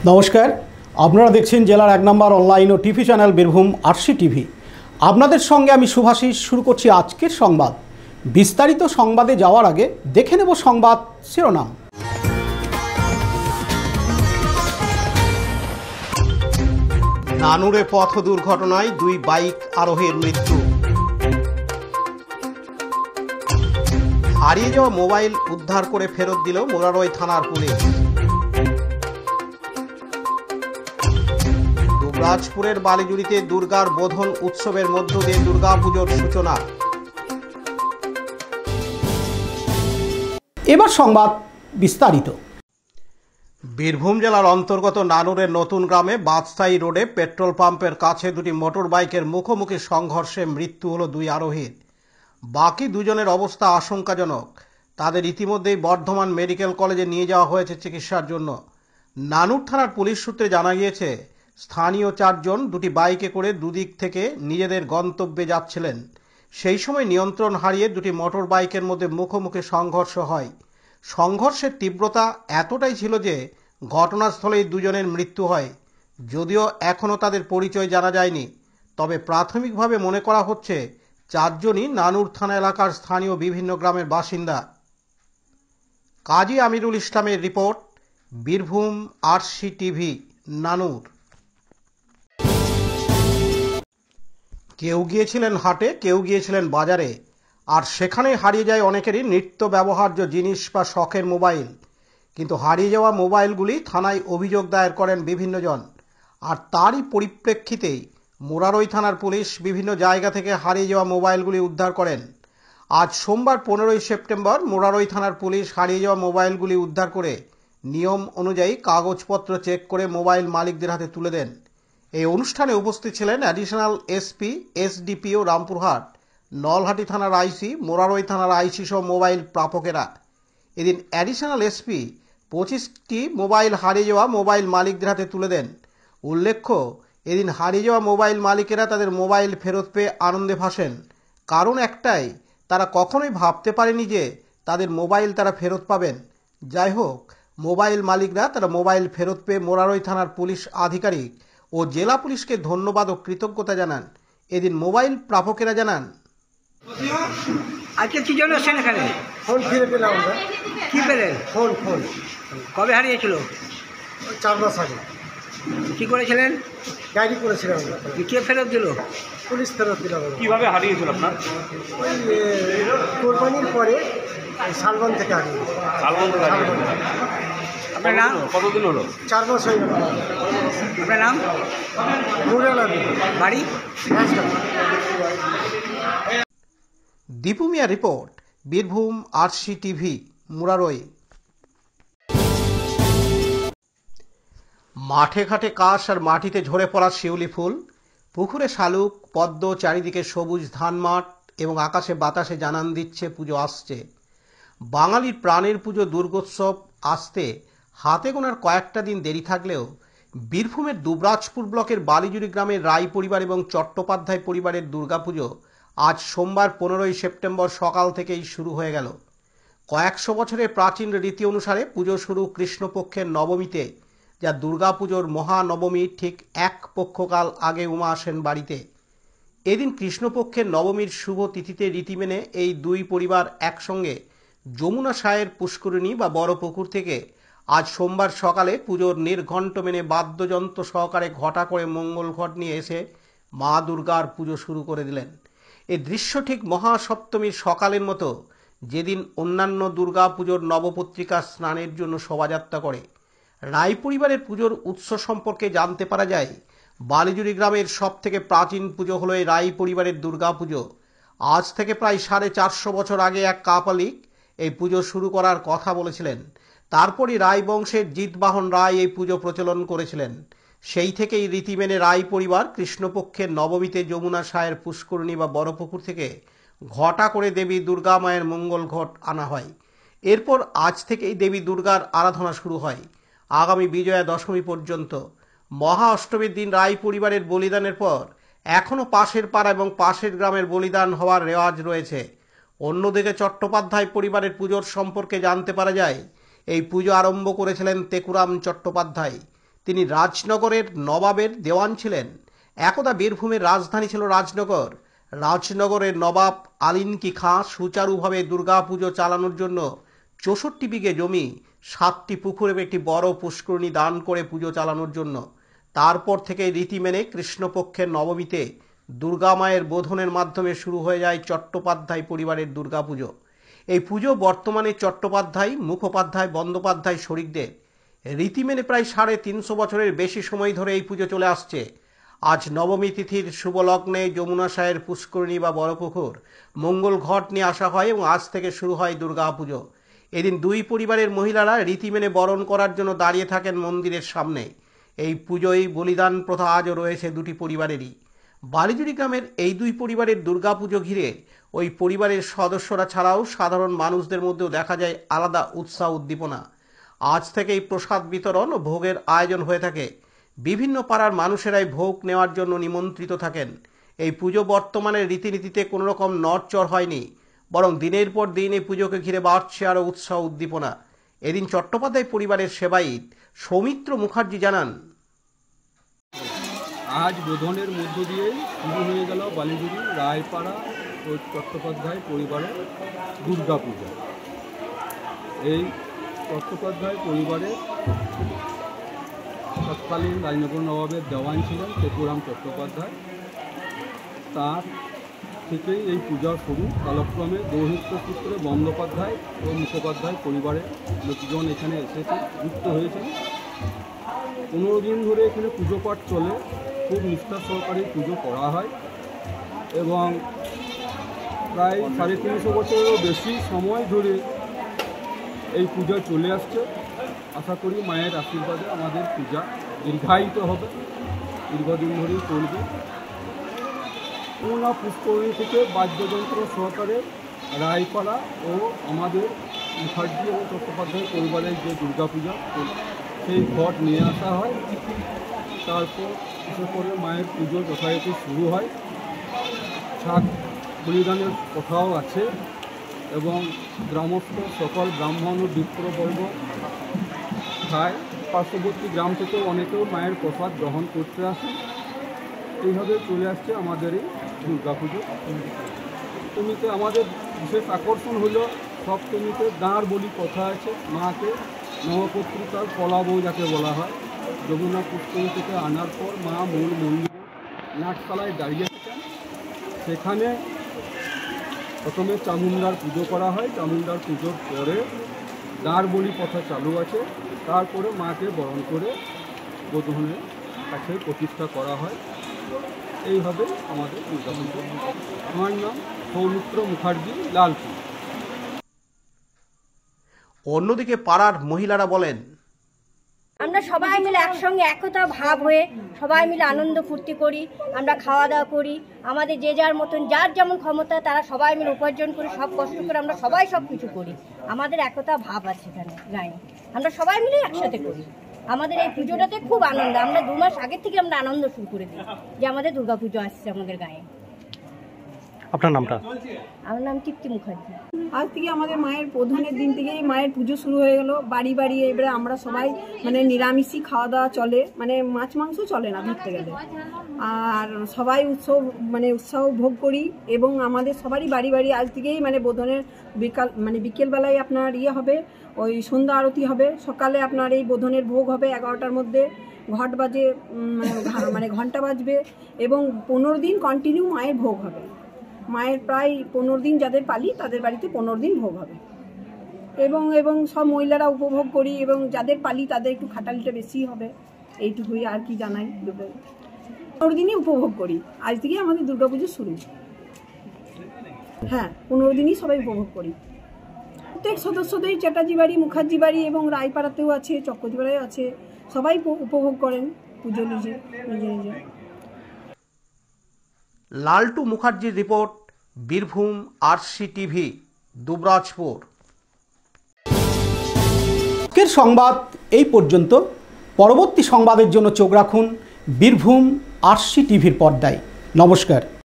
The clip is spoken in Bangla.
নমস্কার, আপনারা দেখছেন জেলার 1 নম্বর অনলাইন ও TV channel Birbhum RC TV. আপনাদের সঙ্গে আমি শুভাশিস শুরু করছি আজকের সংবাদ। বিস্তারিত সংবাদে যাওয়ার আগে দেখে নেব সংবাদ শিরোনাম। নানুরে পথ দুর্ঘটনায় 2 বাইক আরোহীর মৃত্যু। হারিয়ে যাওয়া মোবাইল উদ্ধার করে ফেরত দিল মোরারই থানার পুলিশ। দুবরাজপুরের বালিজুড়িতে দুর্গার বোধন উৎসবের মধ্য দিয়ে দুর্গাপুজোর সূচনা। এবার সংবাদ বিস্তারিত। বীরভূম জেলার অন্তর্গত নানুরের নতুন গ্রামে বাদশাহী রোডে পেট্রোল পাম্পের কাছে 2টি মোটর বাইকের মুখোমুখি সংঘর্ষে মৃত্যু হলো 2 আরোহীর। বাকি 2 জনের অবস্থা আশঙ্কাজনক। তাদের ইতিমধ্যেই বর্ধমান মেডিকেল কলেজে নিয়ে যাওয়া হয়েছে চিকিৎসার জন্য। নানুর থানার পুলিশ সূত্রে জানা গিয়েছে, স্থানীয় 4 জন 2টি বাইকে করে দুদিক থেকে নিজেদের গন্তব্যে যাচ্ছিলেন। সেই সময় নিয়ন্ত্রণ হারিয়ে 2টি মোটর বাইকের মধ্যে মুখোমুখি সংঘর্ষ হয়। সংঘর্ষের তীব্রতা এতটাই ছিল যে ঘটনাস্থলেই 2 জনের মৃত্যু হয়। যদিও এখনও তাদের পরিচয় জানা যায়নি, তবে প্রাথমিকভাবে মনে করা হচ্ছে 4 জনই নানুর থানা এলাকার স্থানীয় বিভিন্ন গ্রামের বাসিন্দা। কাজী আমিরুল ইসলামের রিপোর্ট, বীরভূম আরসি টিভি, নানুর। কেউ গিয়েছিলেন হাটে, কেউ গিয়েছিলেন বাজারে, আর সেখানে হারিয়ে যায় অনেকেরই নিত্য ব্যবহার্য জিনিস বা শখের মোবাইল। কিন্তু হারিয়ে যাওয়া মোবাইলগুলি থানায় অভিযোগ দায়ের করেন বিভিন্ন জন, আর তারই পরিপ্রেক্ষিতেই মোরারই থানার পুলিশ বিভিন্ন জায়গা থেকে হারিয়ে যাওয়া মোবাইলগুলি উদ্ধার করেন। আজ সোমবার 15ই সেপ্টেম্বর মোরারই থানার পুলিশ হারিয়ে যাওয়া মোবাইলগুলি উদ্ধার করে নিয়ম অনুযায়ী কাগজপত্র চেক করে মোবাইল মালিকদের হাতে তুলে দেন। এই অনুষ্ঠানে উপস্থিত ছিলেন additional SP, SDPO Rampurhat, Nalhati থানার আইসি, মোরারই থানার আইসি সহ মোবাইল প্রাপকেরা। এদিন অ্যাডিশনাল এসপি 25টি মোবাইল হারিয়ে যাওয়া মোবাইল মালিকদের হাতে তুলে দেন। উল্লেখ্য, এদিন হারিয়ে যাওয়া মোবাইল মালিকেরা তাদের মোবাইল ফেরত পেয়ে আনন্দে ভাসেন। কারণ একটাই, তারা কখনোই ভাবতে পারেনি যে তাদের মোবাইল তারা ফেরত পাবেন। যাই হোক, মোবাইল মালিকরা তারা মোবাইল ফেরত পেয়ে মোরারই থানার পুলিশ আধিকারিক ও জেলা পুলিশকে ধন্যবাদ ও কৃতজ্ঞতা জানান। এদিন মোবাইল প্রাপকেরা জানান, আজকে কি জন্য এসেছেন এখানে? ফোন ফিরে পেলাম আমরা। কি পেলেন? ফোন কবে হারিয়েছিল? 4 মাস আগে। কি করেছিলেন? ডায়েরি করেছিলাম আমরা। কে ফেরত দিল? পুলিশ ফেরত দিলাম আমরা। কিভাবে হারিয়েছিল আপনার? ওই কোরবানির পরে শালবন থেকে হারিয়ে। আপনার নাম? কতদিন হলো? 4 মাস হয়ে গেল। আপনার নাম? নুরুল আলম, বাড়ি? Dipu Mia report, Birbhum RC TV, Murarai. মাঠে ঘাটে কাশ আর মাটিতে ঝরে পড়া শিউলি ফুল, পুকুরে শালুক, পদ্ম, চারিদিকে সবুজ ধান মাঠ এবং আকাশে বাতাসে জানান দিচ্ছে পুজো আসছে। বাঙালির প্রাণের পুজো দুর্গোৎসব আসতে হাতে গোনার কয়েকটা দিন দেরি থাকলেও বীরভূমের দুবরাজপুর ব্লকের বালিজুড়ি গ্রামের রায় পরিবার এবং চট্টোপাধ্যায় পরিবারের দুর্গাপুজো আজ সোমবার 15ই সেপ্টেম্বর সকাল থেকেই শুরু হয়ে গেল। কয়েকশো বছরের প্রাচীন রীতি অনুসারে পুজো শুরু কৃষ্ণপক্ষের নবমীতে, যা দুর্গাপুজোর মহানবমী ঠিক 1 পক্ষকাল আগে উমা আসেন বাড়িতে। এদিন কৃষ্ণপক্ষের নবমীর শুভ তিথিতে রীতি মেনে এই 2 পরিবার একসঙ্গে যমুনা সায়ের পুষ্করিণী বা বড় পুকুর থেকে আজ সোমবার সকালে পুজোর নির্ঘণ্ট মেনে বাদ্যযন্ত্র সহকারে ঘটা করে মঙ্গল ঘট নিয়ে এসে মা দুর্গার পুজো শুরু করে দিলেন। এই দৃশ্য ঠিক মহাসপ্তমীর সকালের মতো, যেদিন অন্যান্য দুর্গা পুজোর নবপত্রিকা স্নানের জন্য শোভাযাত্রা করে। রায় পরিবারের পুজোর উৎস সম্পর্কে জানতে পারা যায়, বালিজুড়ি গ্রামের সব থেকে প্রাচীন পুজো হলো এই রায় পরিবারের দুর্গা পুজো। আজ থেকে প্রায় 450 বছর আগে এক কাপালিক এই পুজো শুরু করার কথা বলেছিলেন। তারপরই রায় বংশের জিতবাহন রায় এই পুজো প্রচলন করেছিলেন। সেই থেকেই রীতি মেনে রায় পরিবার কৃষ্ণপক্ষের নবমীতে যমুনা সায়ের পুষ্করিণী বা বড় পুকুর থেকে ঘটা করে দেবী দুর্গা মায়ের মঙ্গল ঘট আনা হয়। এরপর আজ থেকেই দেবী দুর্গার আরাধনা শুরু হয় আগামী বিজয়া দশমী পর্যন্ত। মহা অষ্টমীর দিন রায় পরিবারের বলিদানের পর এখনও পাশের পাড়া এবং পাশের গ্রামের বলিদান হওয়ার রেওয়াজ রয়েছে। অন্যদিকে চট্টোপাধ্যায় পরিবারের পুজোর সম্পর্কে জানতে পারা যায়, এই পুজো আরম্ভ করেছিলেন তেকুরাম চট্টোপাধ্যায়। তিনি রাজনগরের নবাবের দেওয়ান ছিলেন। একদা বীরভূমের রাজধানী ছিল রাজনগর। রাজনগরের নবাব আলিনকি খাঁ সুচারুভাবে দুর্গাপুজো চালানোর জন্য 64 বিঘে জমি, 7টি পুকুর এবং একটি বড় পুষ্করিণী দান করে পুজো চালানোর জন্য। তারপর থেকে রীতি মেনে কৃষ্ণপক্ষের নবমীতে দুর্গা মায়ের বোধনের মাধ্যমে শুরু হয়ে যায় চট্টোপাধ্যায় পরিবারের দুর্গাপুজো। এই পুজো বর্তমানে চট্টোপাধ্যায়, মুখোপাধ্যায়, বন্দ্যোপাধ্যায় শরিকদের। রীতি মেনে প্রায় 350 বছরের বেশি সময় ধরে এই পুজো চলে আসছে। আজ নবমী তিথির শুভ লগ্নে যমুনাশয়ের পুষ্করিণী বা বড় পুকুর মঙ্গল ঘট নিয়ে আসা হয় এবং আজ থেকে শুরু হয় দুর্গাপুজো। এদিন দুই পরিবারের মহিলারা রীতি মেনে বরণ করার জন্য দাঁড়িয়ে থাকেন মন্দিরের সামনে। এই পুজোয় বলিদান প্রথা আজও রয়েছে দুটি পরিবারেরই। বালিজুড়ি গ্রামের এই দুই পরিবারের দুর্গাপুজো ঘিরে ওই পরিবারের সদস্যরা ছাড়াও সাধারণ মানুষদের মধ্যেও দেখা যায় আলাদা উৎসাহ উদ্দীপনা। আজ থেকেই প্রসাদ বিতরণ ও ভোগের আয়োজন হয়ে থাকে। বিভিন্ন পাড়ার মানুষেরাই ভোগ নেওয়ার জন্য নিমন্ত্রিত থাকেন। এই পুজো বর্তমানে রীতিনীতিতে কোনো রকম নড়চড় হয়নি, বরং দিনের পর দিন এই পুজোকে ঘিরে বাড়ছে আরও উৎসাহ উদ্দীপনা। এদিন চট্টোপাধ্যায় পরিবারের সেবায়িত সৌমিত্র মুখার্জি জানান, আজ বোধনের মধ্য দিয়ে শুরু হয়ে গেল বালিজুড়ি রায়পাড়া ও চট্টোপাধ্যায় পরিবারের দুর্গাপূজা। এই চট্টোপাধ্যায় পরিবারের তৎকালীন রাজনগর নবাবের দেওয়ান ছিলেন ত্রিপুরাম চট্টোপাধ্যায়। তার থেকেই এই পূজা শুরু। কালক্রমে দৌহিত্র সূত্রে বন্দ্যোপাধ্যায় ও মুখোপাধ্যায় পরিবারের লোকজন এখানে এসেছে, যুক্ত হয়েছেন। 15 দিন ধরে এখানে পুজো পাঠ চলে। খুব নিষ্ঠা সহকারে পুজো করা হয় এবং প্রায় 350 বছরেরও বেশি সময় ধরে এই পূজা চলে আসছে। আশা করি মায়ের আশীর্বাদে আমাদের পূজা দীর্ঘায়িত হবে, দীর্ঘদিন ধরেই চলবে। যমুনা পুষ্করিণী থেকে বাদ্যযন্ত্র সহকারে রায়পাড়া ও আমাদের মুখার্জি এবং চট্টোপাধ্যায় পরিবারের যে দুর্গাপূজা সেই ঘট নিয়ে আসা হয়। তারপর এসে পরে মায়ের পুজো যথারীতি শুরু হয়। ছাদ বলিদানের কথাও আছে এবং গ্রামস্থ সকল ব্রাহ্মণ ও বিপ্রবর্গ খায়। পার্শ্ববর্তী গ্রাম থেকে অনেকেও মায়ের প্রসাদ গ্রহণ করতে আসে। এইভাবে চলে আসছে আমাদের এই দুর্গাপুজো। সপ্তমীতে আমাদের বিশেষ আকর্ষণ হলো সপ্তমীতে দাঁড় বলি কথা আছে। মাকে নবপত্রিকার কলাবউ যাকে বলা হয়, যমুনা পুষ্করিণী থেকে আনার পর মা মূল মন্দিরে নাটশালায় দাঁড়িয়ে থাকেন। সেখানে প্রথমে চামুণ্ডার পুজো করা হয়। চামুণ্ডার পুজোর পরে দাঁড় বলি কথা চালু আছে। তারপরে মাকে বরণ করে বোধনের কাছে প্রতিষ্ঠা করা হয়। এইভাবে আমাদের দুর্গাপুজো। আমার নাম সৌমিত্র মুখার্জি, লালপুর। অন্যদিকে পাড়ার মহিলারা বলেন, আমরা সবাই মিলে একসঙ্গে একতা ভাব হয়ে সবাই মিলে আনন্দ ফুর্তি করি। আমরা খাওয়া দাওয়া করি, আমাদের যে যার মতন যার যেমন ক্ষমতা তারা সবাই মিলে উপার্জন করে সব কষ্ট করে আমরা সবাই সব কিছু করি। আমাদের একতা ভাব আছে এখানে গায়ে, আমরা সবাই মিলে একসাথে করি। আমাদের এই পুজোটাতে খুব আনন্দ। আমরা 2 মাস আগের থেকে আমরা আনন্দ শুরু করে দিই যে আমাদের দুর্গাপুজো আসছে আমাদের গায়ে। আপনার নামটা? আমার নাম তৃপ্তি মুখার্জি। আজ থেকে আমাদের মায়ের প্রধানের দিন থেকেই মায়ের পুজো শুরু হয়ে গেল। বাড়ি বাড়ি এবারে আমরা সবাই নিরামিষই খাওয়া দাওয়া চলে, মাছ মাংস চলে না ধরতে গেলে। আর সবাই উৎসাহ ভোগ করি এবং আমাদের সবারই বাড়ি বাড়ি আজ থেকেই বোধনের বিকেলবেলায় আপনার হবে, ওই সন্ধ্যা আরতি হবে। সকালে আপনার এই বোধনের ভোগ হবে 11টার মধ্যে। ঘট বাজে ঘন্টা বাজবে এবং 15 দিন কন্টিনিউ মায়ের ভোগ হবে। মায়ের প্রায় 15 দিন যাদের পালি তাদের বাড়িতে 15 দিন ভোগ হবে এবং সব মহিলারা উপভোগ করি এবং যাদের পালি তাদের একটু খাটালিটা বেশি হবে, এইটুকুই আর কি জানাই। 15 দিনই উপভোগ করি। আজ থেকে আমাদের দুর্গাপুজো শুরু। হ্যাঁ, 15 দিনই সবাই উপভোগ করি। প্রত্যেক সদস্যদের চ্যাটার্জি বাড়ি, মুখার্জি বাড়ি এবং রায়পাড়াতেও আছে, চক্রজীপাড়ায় আছে, সবাই উপভোগ করেন পুজো নিজে নিজে। লালটু মুখার্জির রিপোর্ট, বীরভূম RCTV, দুবরাজপুর। আজকের সংবাদ এই পর্যন্ত। পরবর্তী সংবাদের জন্য চোখ রাখুন বীরভূম RCTVর পর্দায়। নমস্কার।